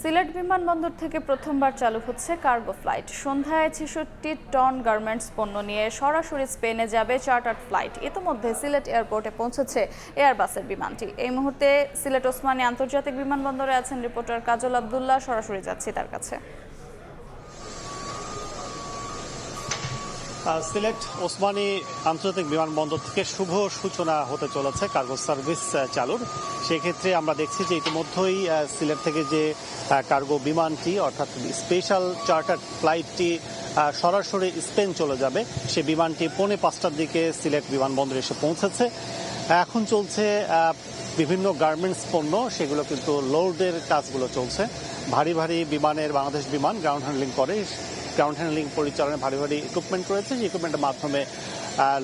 সিলেট বিমানবন্দর থেকে প্রথমবার চালু হচ্ছে কার্গো ফ্লাইট। সন্ধ্যায় ৬৬ টন গার্মেন্টস পণ্য নিয়ে সরাসরি স্পেনে যাবে চার্টার্ড ফ্লাইট। ইতোমধ্যে সিলেট এয়ারপোর্টে পৌঁছেছে এয়ারবাসের বিমানটি। এই মুহূর্তে সিলেট ওসমানী আন্তর্জাতিক বিমানবন্দরে আছেন রিপোর্টার কাজল আব্দুল্লাহ। সরাসরি যাচ্ছি তার কাছে। সিলেট ওসমানী আন্তর্জাতিক বিমানবন্দর থেকে শুভ সূচনা হতে চলেছে কার্গো সার্ভিস চালুর। সেক্ষেত্রে আমরা দেখছি যে ইতিমধ্যেই সিলেট থেকে যে কার্গো বিমানটি অর্থাৎ স্পেশাল চার্টার্ড ফ্লাইটটি সরাসরি স্পেন চলে যাবে, সে বিমানটি 4:45টার দিকে সিলেট বিমানবন্দরে এসে পৌঁছেছে। এখন চলছে বিভিন্ন গার্মেন্টস পণ্য, সেগুলো কিন্তু লোডের কাজগুলো চলছে। ভারী ভারী বিমানের বাংলাদেশ বিমান গ্রাউন্ড হ্যান্ডলিং করে, গ্রাউন্ড হ্যান্ডলিং পরিচালনায় ভারী ভারী ইকুইপমেন্ট রয়েছে, যে ইকুইপমেন্টের মাধ্যমে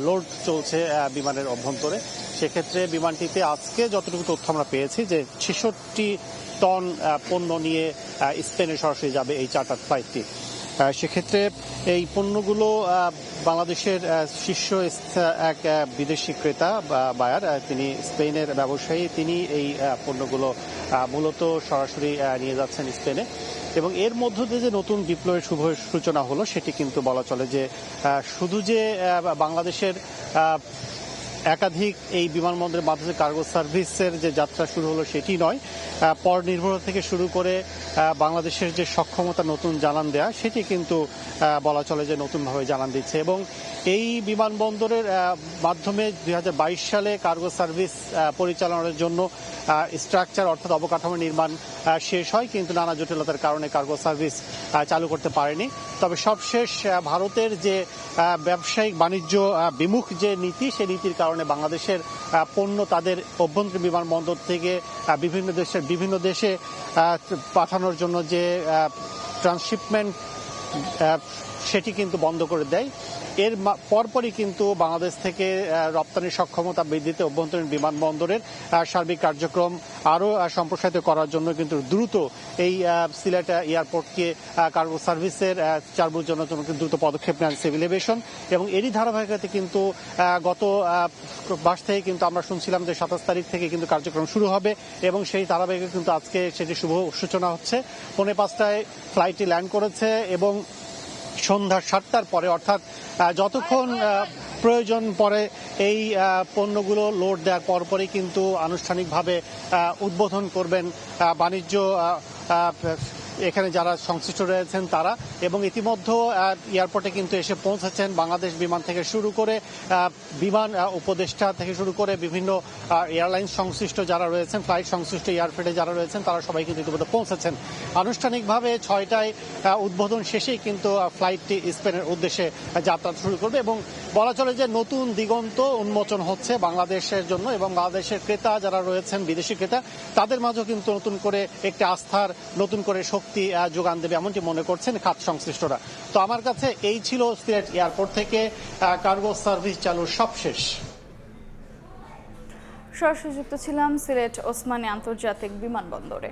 লোড চলছে বিমানের অভ্যন্তরে। সেক্ষেত্রে বিমানটিতে আজকে যতটুকু তথ্য আমরা পেয়েছি যে ৬৬ টন পণ্য নিয়ে স্পেনে সরাসরি যাবে এই চার্টার ফ্লাইটটি। সেক্ষেত্রে এই পণ্যগুলো বাংলাদেশের শীর্ষ এক বিদেশি ক্রেতা বায়ার, তিনি স্পেনের ব্যবসায়ী, তিনি এই পণ্যগুলো মূলত সরাসরি নিয়ে যাচ্ছেন স্পেনে। এবং এর মধ্য দিয়ে যে নতুন বিপ্লবের শুভ সূচনা হলো সেটি কিন্তু বলা চলে যে শুধু যে বাংলাদেশের একাধিক এই বিমানবন্দরের মাধ্যমে কার্গো সার্ভিসের যে যাত্রা শুরু হলো সেটি নয়, পর নির্ভরতা থেকে শুরু করে বাংলাদেশের যে সক্ষমতা নতুন জানান দেয়া সেটি কিন্তু বলা চলে যে নতুনভাবে জানান দিচ্ছে। এবং এই বিমানবন্দরের মাধ্যমে ২০২২ সালে কার্গো সার্ভিস পরিচালনার জন্য স্ট্রাকচার অর্থাৎ অবকাঠামো নির্মাণ শেষ হয়, কিন্তু নানা জটিলতার কারণে কার্গো সার্ভিস চালু করতে পারেনি। তবে সবশেষ ভারতের যে ব্যবসায়িক বাণিজ্য বিমুখ যে নীতি, সেই নীতির কারণে বাংলাদেশের পণ্য তাদের অভ্যন্তরীণ বিমানবন্দর থেকে বিভিন্ন দেশে পাঠানোর জন্য যে ট্রান্সশিপমেন্ট সেটি কিন্তু বন্ধ করে দেয়। এর পরপরই কিন্তু বাংলাদেশ থেকে রপ্তানির সক্ষমতা বৃদ্ধিতে অভ্যন্তরীণ বিমানবন্দরের সার্বিক কার্যক্রম আরও সম্প্রসারিত করার জন্য কিন্তু দ্রুত এই সিলেট এয়ারপোর্টকে কার্গো সার্ভিসের চালুর জন্য দ্রুত পদক্ষেপ নেন সিভিল এভিয়েশন। এবং এরই ধারাবাহিকতায় কিন্তু গত মাস থেকে কিন্তু আমরা শুনছিলাম যে ২৭ তারিখ থেকে কিন্তু কার্যক্রম শুরু হবে, এবং সেই ধারাবাহিকতা কিন্তু আজকে সেটি শুভ সূচনা হচ্ছে। 4:45টায় ফ্লাইটটি ল্যান্ড করেছে এবং সন্ধ্যা ৭টার পরে অর্থাৎ যতক্ষণ প্রয়োজন পড়ে এই পণ্যগুলো লোড দেওয়ার পরপরই কিন্তু আনুষ্ঠানিকভাবে উদ্বোধন করবেন বাণিজ্য এখানে যারা সংশ্লিষ্ট রয়েছেন তারা। এবং ইতিমধ্যে এয়ারপোর্টে কিন্তু এসে পৌঁছেছেন বাংলাদেশ বিমান থেকে শুরু করে বিমান উপদেষ্টা থেকে শুরু করে বিভিন্ন এয়ারলাইন্স সংশ্লিষ্ট যারা রয়েছেন, ফ্লাইট সংশ্লিষ্ট এয়ারফ্রেটে যারা রয়েছেন, তারা সবাই কিন্তু ইতিমধ্যে পৌঁছেছেন। আনুষ্ঠানিকভাবে ৬টায় উদ্বোধন শেষেই কিন্তু ফ্লাইটটি স্পেনের উদ্দেশ্যে যাত্রা শুরু করবে। এবং বলা চলে যে নতুন দিগন্ত উন্মোচন হচ্ছে বাংলাদেশের জন্য, এবং বাংলাদেশের ক্রেতা যারা রয়েছেন, বিদেশি ক্রেতা, তাদের মাঝেও কিন্তু নতুন করে একটি আস্থার নতুন করে শক্তি যোগান দেবে এমনটি মনে করছেন খাত সংশ্লিষ্টরা। তো আমার কাছে এই ছিল সিলেট এয়ারপোর্ট থেকে কার্গো সার্ভিস চালুর সবশেষ। সরাসরি যুক্ত ছিলাম সিলেট ওসমানী আন্তর্জাতিক বিমানবন্দরে।